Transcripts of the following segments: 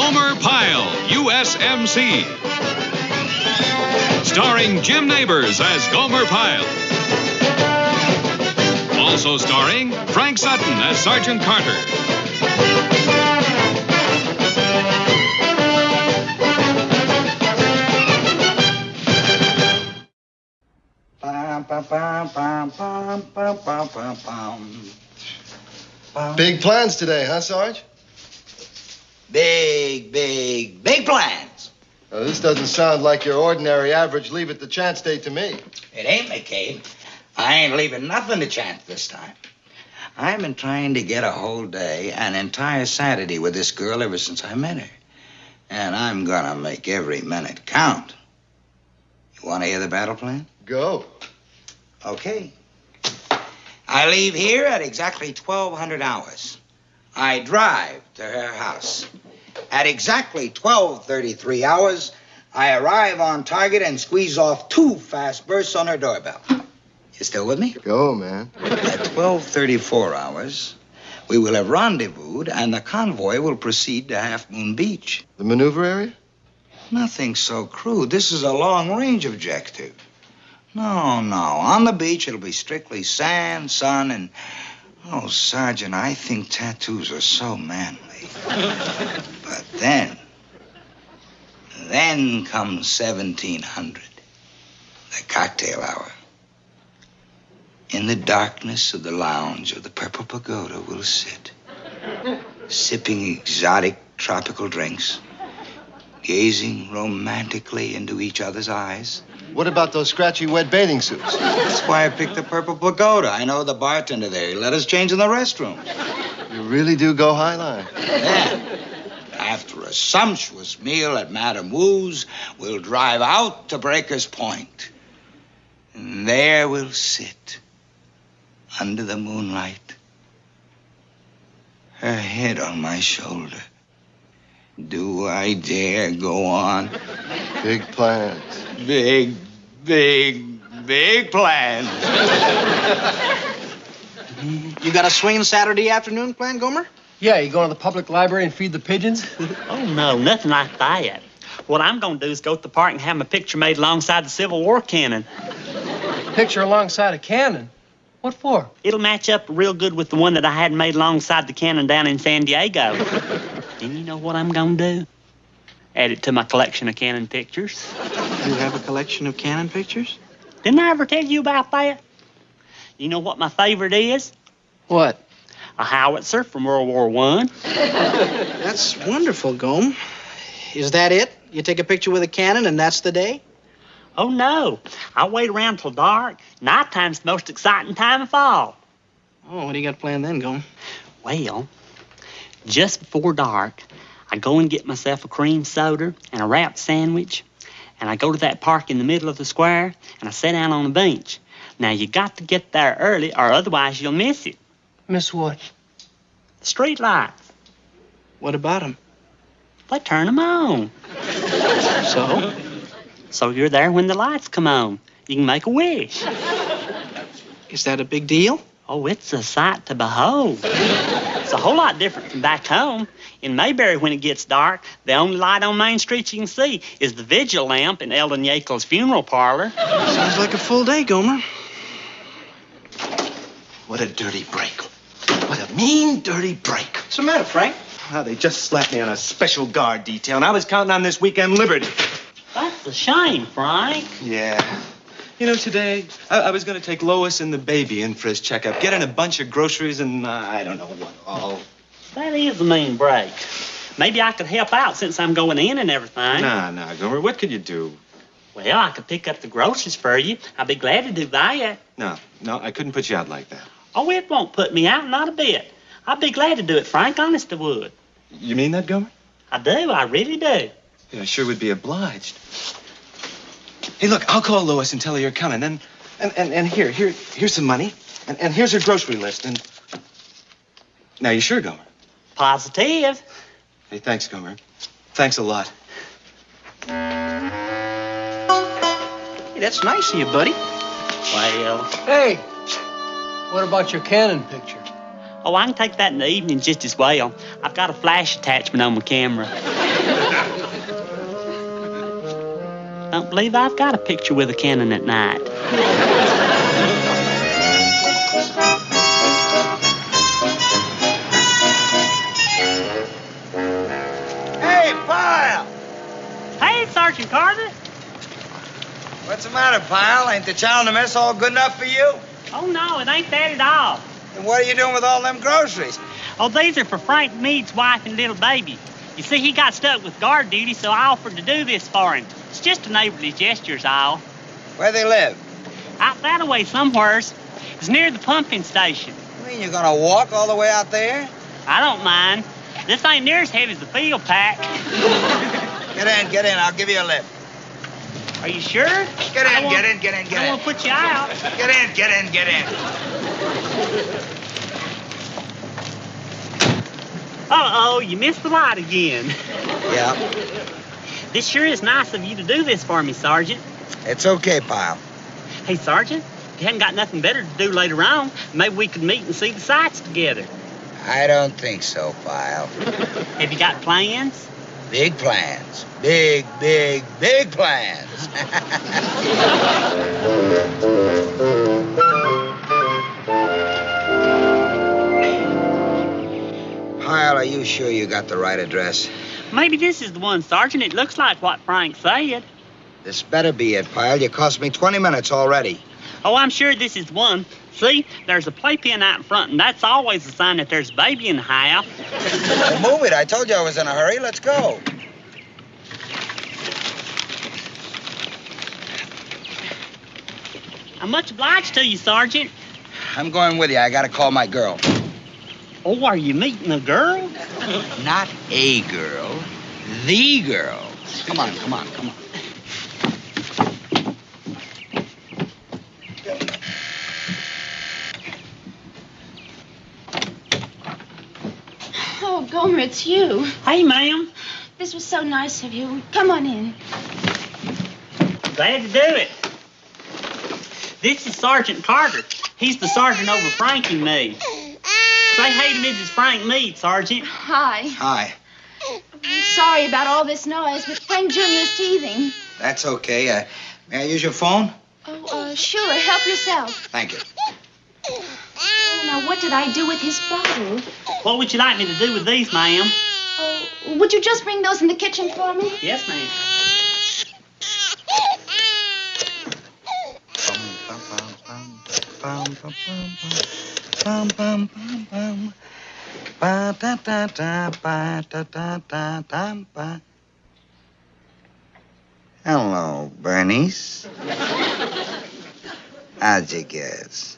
Gomer Pyle, USMC. Starring Jim Neighbors as Gomer Pyle. Also starring Frank Sutton as Sergeant Carter. Big plans today, huh, Sarge? Big plans. Now, this doesn't sound like your ordinary average leave it to chance day to me. It ain't, McCabe. I ain't leaving nothing to chance this time. I've been trying to get a whole day, an entire Saturday with this girl ever since I met her. And I'm gonna make every minute count. You want to hear the battle plan? Go. Okay. I leave here at exactly 1200 hours. I drive to her house. At exactly 12:33 hours, I arrive on target and squeeze off 2 fast bursts on her doorbell. You still with me? Go, man. At 12:34 hours, we will have rendezvoused and the convoy will proceed to Half Moon Beach. The maneuver area? Nothing so crude. This is a long-range objective. No. On the beach, it'll be strictly sand, sun, and... Oh, Sergeant, I think tattoos are so manly. But then comes 1700, the cocktail hour. In the darkness of the lounge of the Purple Pagoda, we'll sit, sipping exotic tropical drinks, gazing romantically into each other's eyes. What about those scratchy wet bathing suits? That's why I picked the Purple Pagoda. I know the bartender there. He let us change in the restroom. You really do go high line. Then, after a sumptuous meal at Madame Wu's, we'll drive out to Breaker's Point. And there we'll sit, under the moonlight, her head on my shoulder. Do I dare go on? Big plans. Big plans. You got a swinging Saturday afternoon plan, Gomer? Yeah, you going to the public library and feed the pigeons? Oh, no, nothing like that. What I'm going to do is go to the park and have my picture made alongside the Civil War cannon. Picture alongside a cannon? What for? It'll match up real good with the one that I had made alongside the cannon down in San Diego. And you know what I'm going to do? Add it to my collection of cannon pictures. You have a collection of cannon pictures? Didn't I ever tell you about that? You know what my favorite is? What? A howitzer from World War I. That's wonderful, Gome. Is that it? You take a picture with a cannon and that's the day? Oh, no. I'll wait around till dark. Nighttime's the most exciting time of all. Oh, what do you got planned then, Gome? Well, just before dark, I go and get myself a cream soda and a wrapped sandwich, and I go to that park in the middle of the square, and I sit down on the bench. Now, you got to get there early, or otherwise you'll miss it. Miss what? The street lights. What about them? They turn them on. So? So you're there when the lights come on. You can make a wish. Is that a big deal? Oh, it's a sight to behold. It's a whole lot different from back home. In Mayberry, when it gets dark, the only light on Main Street you can see is the vigil lamp in Eldon Yekel's funeral parlor. Sounds like a full day, Gomer. What a dirty break. What a mean, dirty break. What's the matter, Frank? Well, they just slapped me on a special guard detail, and I was counting on this weekend liberty. That's a shame, Frank. Yeah. You know, today, I was going to take Lois and the baby in for his checkup, get in a bunch of groceries, and I don't know what all. That is a mean break. Maybe I could help out since I'm going in and everything. Nah, Gomer, what could you do? Well, I could pick up the groceries for you. I'd be glad to do that. No, I couldn't put you out like that. Oh, it won't put me out, not a bit. I'd be glad to do it, Frank. Honest I would. You mean that, Gomer? I do. I really do. Yeah, I sure would be obliged. Hey, look, I'll call Lois and tell her you're coming. And here's some money. And here's her grocery list. And now, you sure, Gomer? Positive. Hey, thanks, Gomer. Thanks a lot. Hey, that's nice of you, buddy. Well. Hey, what about your cannon picture? Oh, I can take that in the evening just as well. I've got a flash attachment on my camera. Don't believe I've got a picture with a cannon at night. Hey, Pyle! Hey, Sergeant Carter. What's the matter, Pyle? Ain't the chow in the mess all good enough for you? Oh, no, it ain't that at all. And what are you doing with all them groceries? Oh, these are for Frank Meade's wife and little baby. You see, he got stuck with guard duty, so I offered to do this for him. It's just a neighborly gesture's all. Where they live? Out that way somewheres. It's near the pumping station. You mean you're gonna walk all the way out there? I don't mind. This ain't near as heavy as the field pack. Get in. I'll give you a lift. Are you sure? Get in. I don't want to put you out. Get in. Uh-oh, you missed the light again. Yeah. This sure is nice of you to do this for me, Sergeant. It's okay, Pyle. Hey, Sergeant, if you haven't got nothing better to do later on, maybe we could meet and see the sights together. I don't think so, Pyle. Have you got plans? Big plans. Big plans. Pyle, are you sure you got the right address? Maybe this is the one, Sergeant. It looks like what Frank said. This better be it, Pyle. You cost me 20 minutes already. Oh, I'm sure this is the one. See, there's a playpen out in front, and that's always a sign that there's a baby in the house. Well, move it. I told you I was in a hurry. Let's go. I'm much obliged to you, Sergeant. I'm going with you. I gotta call my girl. Oh, are you meeting a girl? Not a girl, the girl. Come on. Oh, Gomer, it's you. Hey, ma'am. This was so nice of you. Come on in. Glad to do it. This is Sergeant Carter. He's the sergeant over Frank and me. Say hey to Mrs. Frank Meade, Sergeant. Hi. Hi. I'm sorry about all this noise, but Frank Jr. is teething. That's okay. May I use your phone? Oh, sure. Help yourself. Thank you. Oh, now, what did I do with his bottle? What would you like me to do with these, ma'am? Oh, would you just bring those in the kitchen for me? Yes, ma'am. Hello, Bernice. How'd you guess?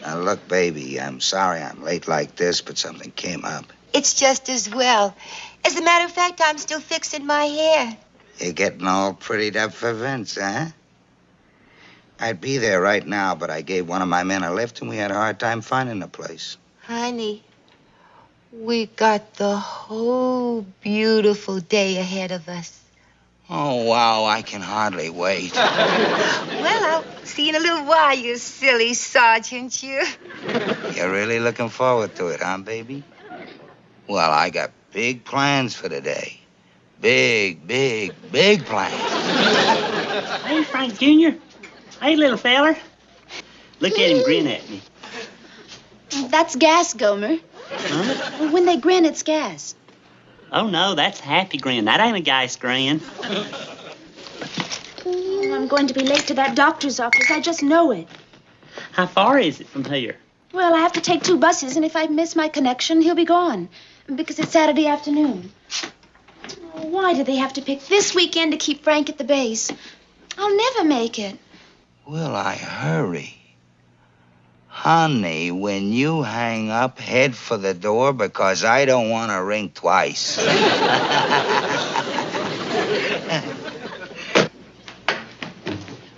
Now, look, baby, I'm sorry I'm late like this, but something came up. It's just as well. As a matter of fact, I'm still fixing my hair. You're getting all prettied up for Vince, huh? I'd be there right now, but I gave one of my men a lift, and we had a hard time finding the place. Honey, we got the whole beautiful day ahead of us. Oh, wow, I can hardly wait. Well, I'll see you in a little while, you silly sergeant, you. You're really looking forward to it, huh, baby? Well, I got big plans for today. Big plans. Hey, Frank Jr. Hey, little feller. Look at him grin at me. That's gas, Gomer. Huh? When they grin, it's gas. Oh, no, that's a happy grin. That ain't a guy's grin. Oh, I'm going to be late to that doctor's office. I just know it. How far is it from here? Well, I have to take 2 buses, and if I miss my connection, he'll be gone. Because it's Saturday afternoon. Oh, why do they have to pick this weekend to keep Frank at the base? I'll never make it. Will I hurry? Honey, when you hang up, head for the door because I don't want to ring twice.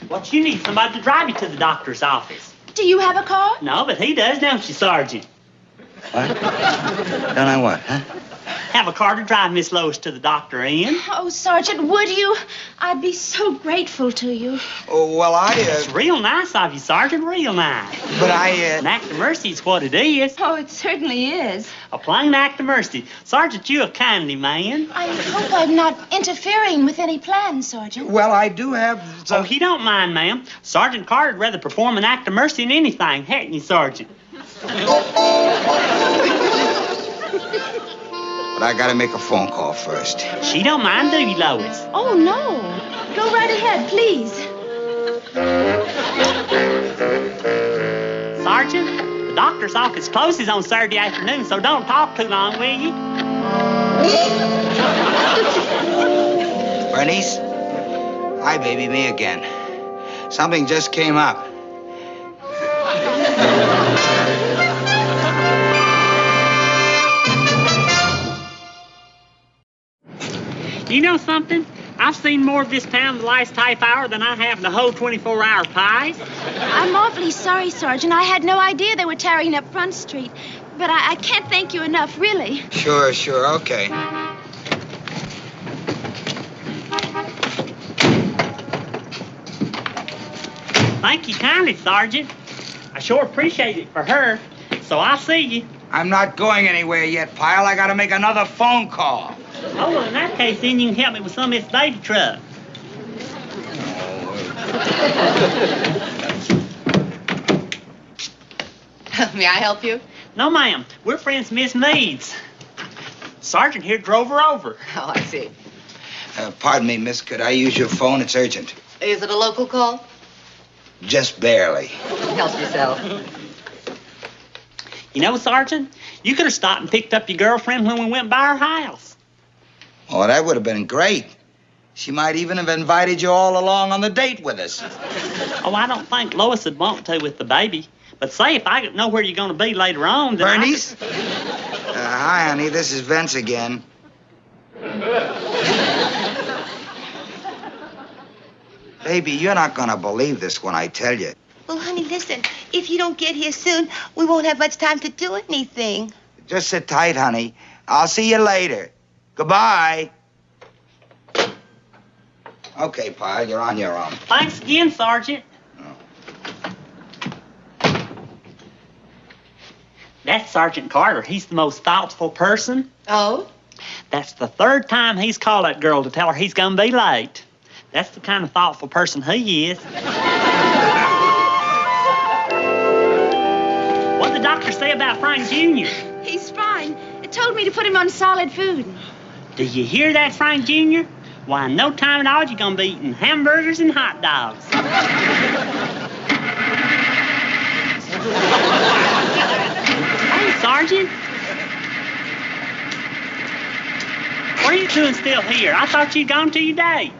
What you need? Somebody to drive you to the doctor's office. Do you have a car? No, but he does, don't you, Sergeant? What? Don't I what, huh? have a car to drive Miss Lois to the doctor in. Oh, Sergeant, would you? I'd be so grateful to you. Oh, well, It's real nice of you, Sergeant, real nice. But An act of mercy is what it is. Oh, it certainly is. A plain act of mercy. Sergeant, you're a kindly man. I hope I'm not interfering with any plans, Sergeant. Well, I do have Oh, he don't mind, ma'am. Sergeant Carter'd rather perform an act of mercy than anything, hadn't you, Sergeant? But I gotta make a phone call first. She don't mind, do you, Lois? Oh, no. Go right ahead, please. Sergeant, the doctor's office closes on Saturday afternoon, so don't talk too long, will you? Bernice? Hi, baby, me again. Something just came up. You know something? I've seen more of this town the last half hour than I have the whole 24-hour pies. I'm awfully sorry, Sergeant. I had no idea they were tearing up Front Street. But I can't thank you enough, really. Sure, okay. Thank you kindly, Sergeant. I sure appreciate it for her. So I'll see you. I'm not going anywhere yet, Pyle. I gotta make another phone call. Oh, well, in that case, then you can help me with some of this baby truck. May I help you? No, ma'am. We're friends, Miss Meads. Sergeant here drove her over. Oh, I see. Pardon me, miss. Could I use your phone? It's urgent. Is it a local call? Just barely. Help yourself. You know, Sergeant, you could have stopped and picked up your girlfriend when we went by her house. Oh, that would have been great. She might even have invited you all along on the date with us. Oh, I don't think Lois would want to with the baby. But say, if I know where you're going to be later on, then Bernice? Hi, honey. This is Vince again. Baby, you're not going to believe this when I tell you. Well, honey, listen. If you don't get here soon, we won't have much time to do anything. Just sit tight, honey. I'll see you later. Goodbye. Okay, Pyle, you're on your own. Thanks again, Sergeant. That's Sergeant Carter. He's the most thoughtful person. Oh? That's the third time he's called that girl to tell her he's going to be late. That's the kind of thoughtful person he is. What'd the doctor say about Frank Jr.? He's fine. It told me to put him on solid food. Do you hear that, Frank Jr.? Why, in no time at all, you're going to be eating hamburgers and hot dogs. Hey, Sergeant. What are you doing still here? I thought you'd gone to your date.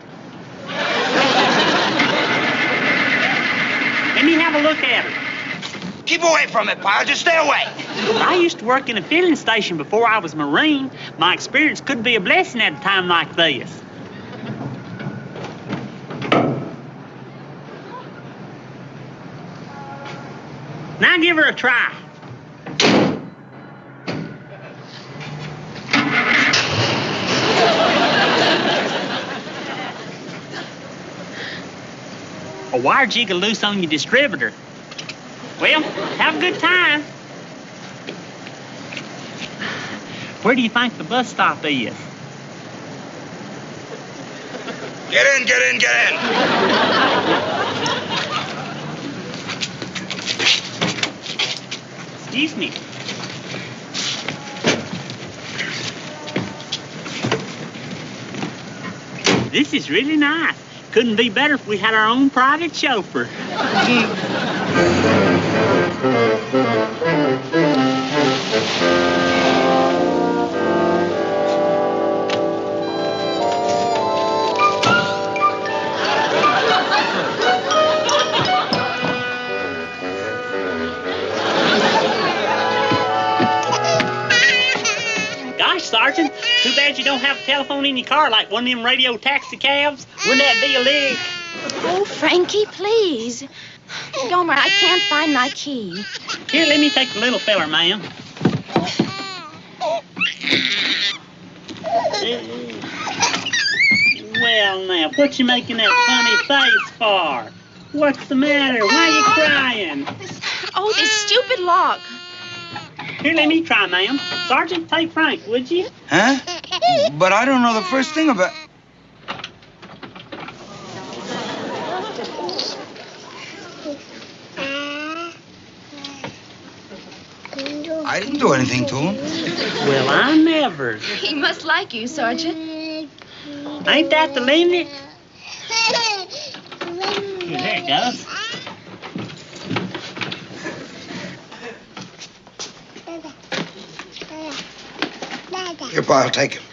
Let me have a look at her. Keep away from it, Pyle. Just stay away. I used to work in a filling station before I was Marine. My experience could be a blessing at a time like this. Now give her a try. A wire jiggle loose on your distributor. Well, have a good time. Where do you think the bus stop is? Get in, get in, get in. Excuse me. This is really nice. Couldn't be better if we had our own private chauffeur. Gosh, Sergeant, too bad you don't have a telephone in your car like one of them radio taxi cabs. Wouldn't that be a lick? Oh, Frankie, please. Gomer, I can't find my key. Here, let me take the little feller, ma'am. Well, now, what you making that funny face for? What's the matter? Why are you crying? Oh, this stupid lock. Here, let me try, ma'am. Sergeant, take Frank, would you? Huh? But I don't know the first thing about... I didn't do anything to him. Well, I never. He must like you, Sergeant. Ain't that the limit? Here, there it goes. Here, Pyle, take him.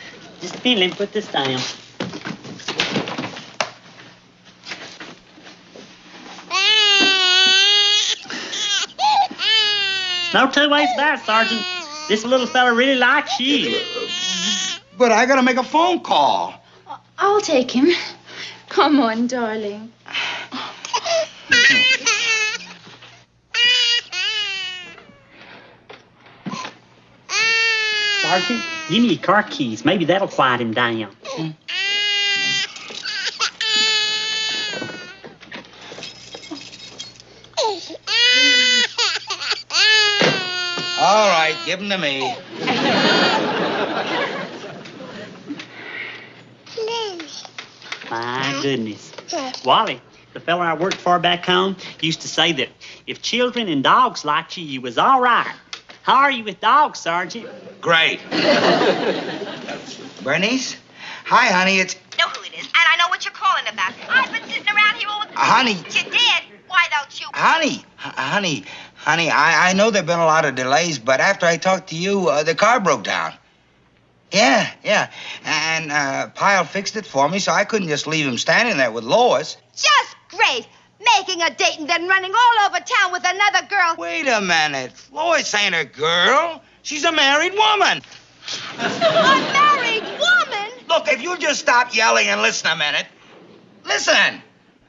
Just feel him, put this down. No two ways about it, Sergeant. This little fella really likes you. But I gotta make a phone call. I'll take him. Come on, darling. Sergeant, give me your car keys. Maybe that'll quiet him down. All right, give him to me. My goodness. Wally, the fella I worked for back home, used to say that if children and dogs liked you, you was all right. How are you with dogs, Sergeant? Great. Bernice? Hi, honey, it's... Know who it is, and I know what you're calling about. I've been sitting around here all the time. Honey. You did? Why don't you? Honey, I know there've been a lot of delays, but after I talked to you, the car broke down. Yeah. And Pyle fixed it for me, so I couldn't just leave him standing there with Lois. Just great. Making a date and then running all over town with another girl. Wait a minute. Lois ain't a girl. She's a married woman. A married woman? Look, if you'll just stop yelling and listen a minute. Listen.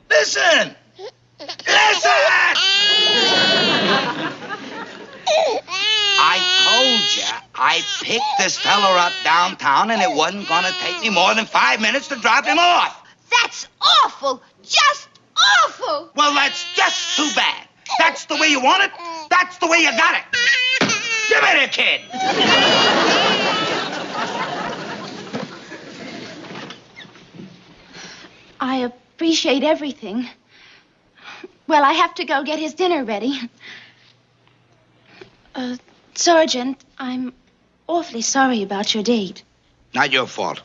Listen. I told you I picked this fella up downtown and it wasn't gonna take me more than 5 minutes to drop him off. That's awful. Just awful. Well, that's just too bad. That's the way you want it. That's the way you got it. Give me the kid. I appreciate everything. Well, I have to go get his dinner ready. Sergeant, I'm awfully sorry about your date. Not your fault.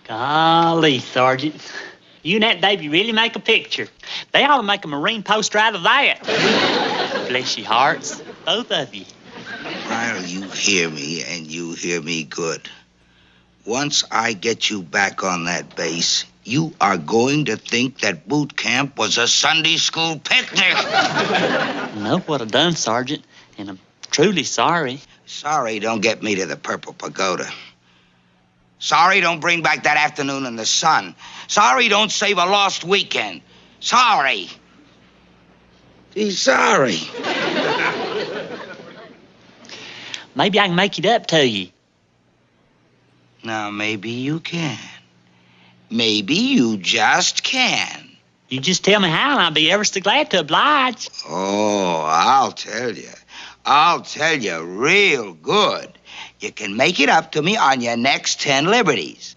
Golly, Sergeant. You and that baby really make a picture. They ought to make a marine poster out of that. Bless your hearts, both of you. Pyle, you hear me, and you hear me good. Once I get you back on that base, you are going to think that boot camp was a Sunday school picnic. I know what I've done, Sergeant, and I'm truly sorry. Sorry don't get me to the Purple Pagoda. Sorry don't bring back that afternoon in the sun. Sorry don't save a lost weekend. Sorry. He's sorry. Maybe I can make it up to you. Now, maybe you can. Maybe you just can. You just tell me how, and I'll be ever so glad to oblige. Oh, I'll tell you. I'll tell you real good. You can make it up to me on your next 10 liberties.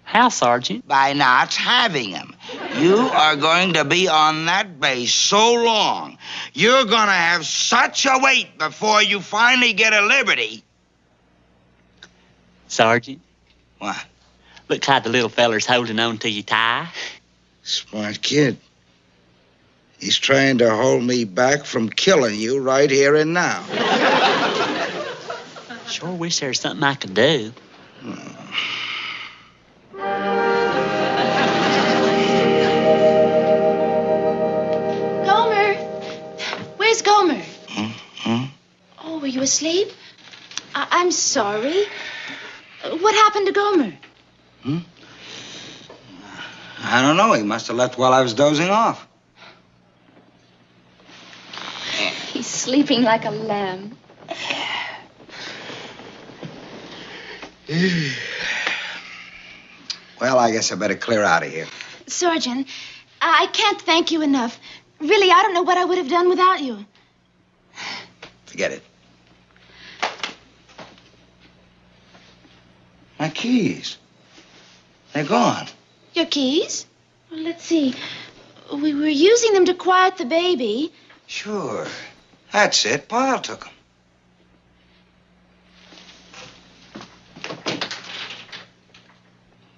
How, Sergeant? By not having them. You are going to be on that base so long. You're going to have such a wait before you finally get a liberty. Sergeant? What? Looks like the little feller's holding on to your tie. Smart kid. He's trying to hold me back from killing you right here and now. Sure wish there was something I could do. Gomer! Where's Gomer? Hmm? Oh, were you asleep? I'm sorry. What happened to Gomer? I don't know. He must have left while I was dozing off. sleeping like a lamb. Well, I guess I better clear out of here. Sargent, I can't thank you enough. Really, I don't know what I would have done without you. Forget it. My keys. They're gone. Your keys? Well, let's see. We were using them to quiet the baby. Sure. That's it. Pyle took them.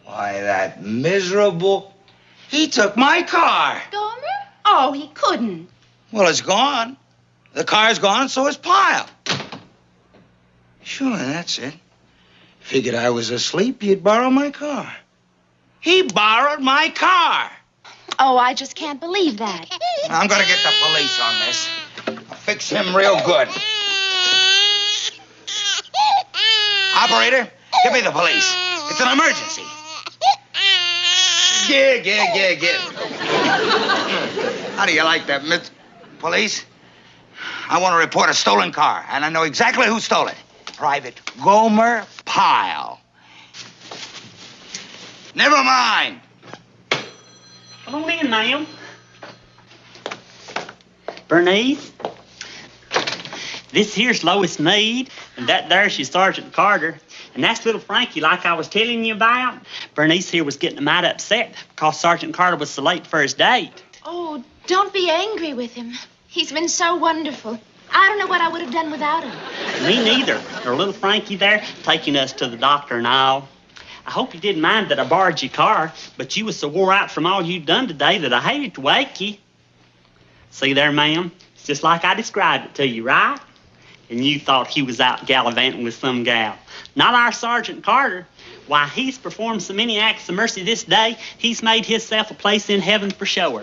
Why, that miserable... He took my car. Gomer? Oh, he couldn't. Well, it's gone. The car's gone, and so is Pyle. Sure, that's it. Figured I was asleep, he'd borrow my car. He borrowed my car. Oh, I just can't believe that. I'm gonna get the police on this. I'll fix him real good. Operator, give me the police. It's an emergency. Get. How do you like that, Miss Police? I want to report a stolen car, and I know exactly who stole it. Private Gomer Pyle. Never mind. Come on in, ma'am. Bernice, this here's Lois Meade, and that there's your Sergeant Carter. And that's little Frankie, like I was telling you about. Bernice here was getting mighty upset because Sergeant Carter was so late for his date. Oh, don't be angry with him. He's been so wonderful. I don't know what I would have done without him. Me neither. Or little Frankie there taking us to the doctor and all. I hope you didn't mind that I borrowed your car, but you was so wore out from all you'd done today that I hated to wake you. See there, ma'am? It's just like I described it to you, right? And you thought he was out gallivanting with some gal. Not our Sergeant Carter. Why, he's performed so many acts of mercy this day, he's made himself a place in heaven for sure.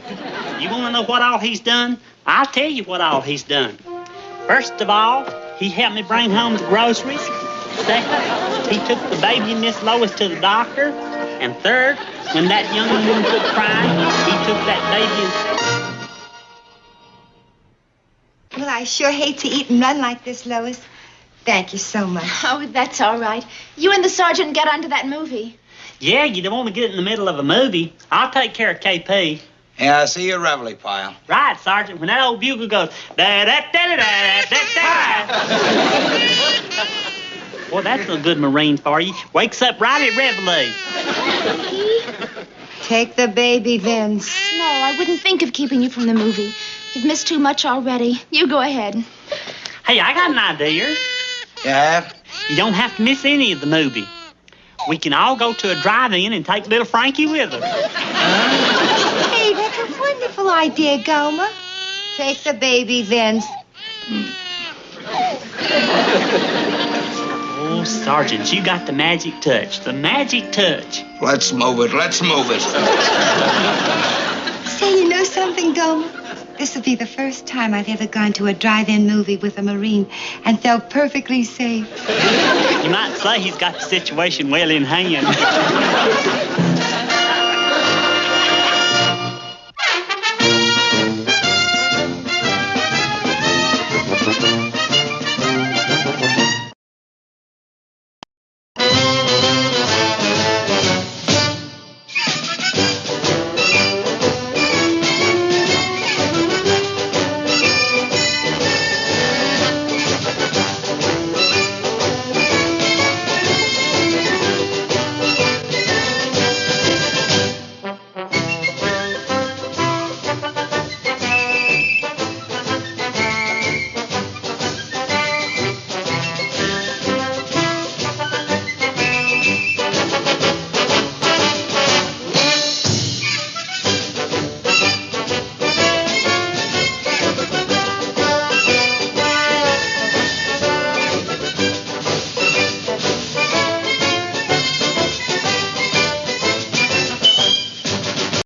You want to know what all he's done? I'll tell you what all he's done. First of all, he helped me bring home the groceries. Second, he took the baby and Miss Lois to the doctor. And third, when that young woman quit crying, he took that baby and... Well, I sure hate to eat and run like this, Lois. Thank you so much. Oh, that's all right. You and the sergeant get onto that movie. Yeah, you don't want to get in the middle of a movie. I'll take care of KP. Yeah, I'll see you at Reveille, Pyle. Right, Sergeant. When that old bugle goes, da-da-da-da-da-da-da. Well, that's a good Marine for you. Wakes up right at Reveille. Take the baby, Vince. No, I wouldn't think of keeping you from the movie. You've missed too much already. You go ahead. Hey, I got an idea. Yeah? You don't have to miss any of the movie. We can all go to a drive-in and take little Frankie with us. Hey, that's a wonderful idea, Gomer. Take the baby, Vince. Oh, Sergeant, you got the magic touch. The magic touch. Let's move it. Say, you know something, Gomer? This will be the first time I've ever gone to a drive-in movie with a Marine and felt perfectly safe. You might say he's got the situation well in hand.